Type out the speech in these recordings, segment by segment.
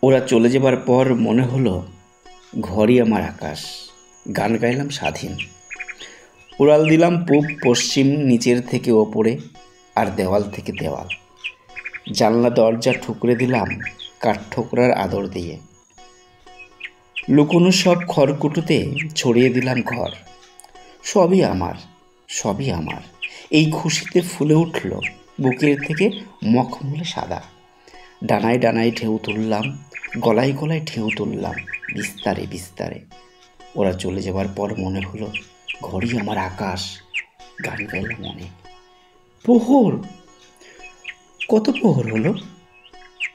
ওরা চলে যাবার পর মনে হলো ঘরই আমার আকাশ। গান গাইলাম স্বাধীন। উড়াল দিলাম পূব পশ্চিম, নিচের থেকে ওপরে আর দেওয়াল থেকে দেওয়াল। জানলা দরজা ঠুকরে দিলাম কাঠঠোকরার আদর দিয়ে। লুকোনো সব খড়কুটোতে ছড়িয়ে দিলাম ঘর। সবই আমার, সবই আমার। এই খুশিতে ফুলে উঠল বুকের থেকে মখমলে সাদা। ডানায় ডানায় ঢেউ তুললাম, গলায় গলায় ঢেউ তুললাম, বিস্তারে বিস্তারে। ওরা চলে যাবার পর মনে হলো ঘরই আমার আকাশ। গান গাইলাম অনেক। প্রহর, কত প্রহর হলো?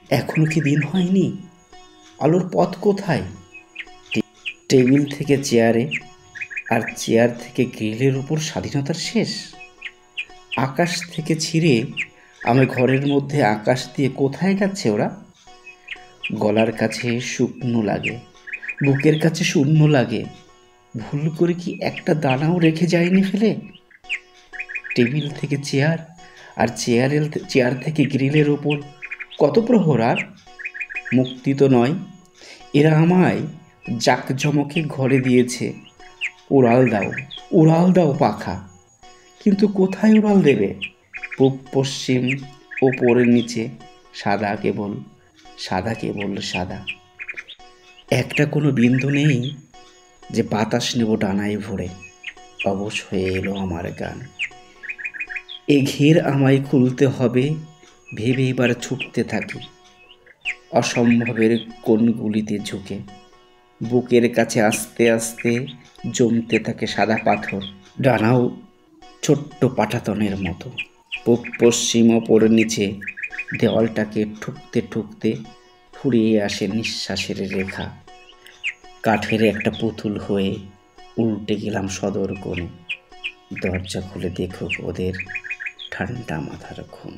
এখনো কি দিন হয়নি? আলোর পথ কোথায়? টেবিল থেকে চেয়ারে, আর চেয়ার থেকে গ্রিলের উপর স্বাধীনতার শেষ। আকাশ থেকে ছিঁড়ে আমি ঘরের মধ্যে আকাশ দিয়ে কোথায় যাচ্ছে ওরা? গলার কাছে শুকনো লাগে, বুকের কাছে শূন্য লাগে। ভুল করে কি একটা দানাও রেখে যায়নি ফেলে? টেবিল থেকে চেয়ার, আর চেয়ার থেকে গ্রিলের ওপর কত প্রহর আর? মুক্তি তো নয়, এরা আমায় জাঁকজমকে ঘরে দিয়েছে। উড়াল দাও, উড়াল দাও পাখা। কিন্তু কোথায় উড়াল দেবে? পূব পশ্চিম, ওপরের নিচে, সাদা কেবল, সাদা কেবল সাদা। একটা কোনো বিন্দু নেই যে বাতাস নেব ডানায় ভরে। অবশ হয়ে এলো আমার গান। এ ঘের আমায় খুলতে হবে ভেবে এবার ছুটতে থাকি অসম্ভবের কোণগুলিতে ঝুঁকে। বুকের কাছে আস্তে আস্তে জমতে থাকে সাদা পাথর, ডানাও ছোট্ট পাটাতনের মতো। পূব পশ্চিম ওপরের নিচে দেওয়ালটাকে ঠুকতে ঠুকতে ফুরিয়ে আসে নিঃশ্বাসের রেখা। কাঠের একটা পুতুল হয়ে উল্টে গেলাম সদর কোণে। দরজা খুলে দেখুক ওদের ঠান্ডা মাথার ঘুম।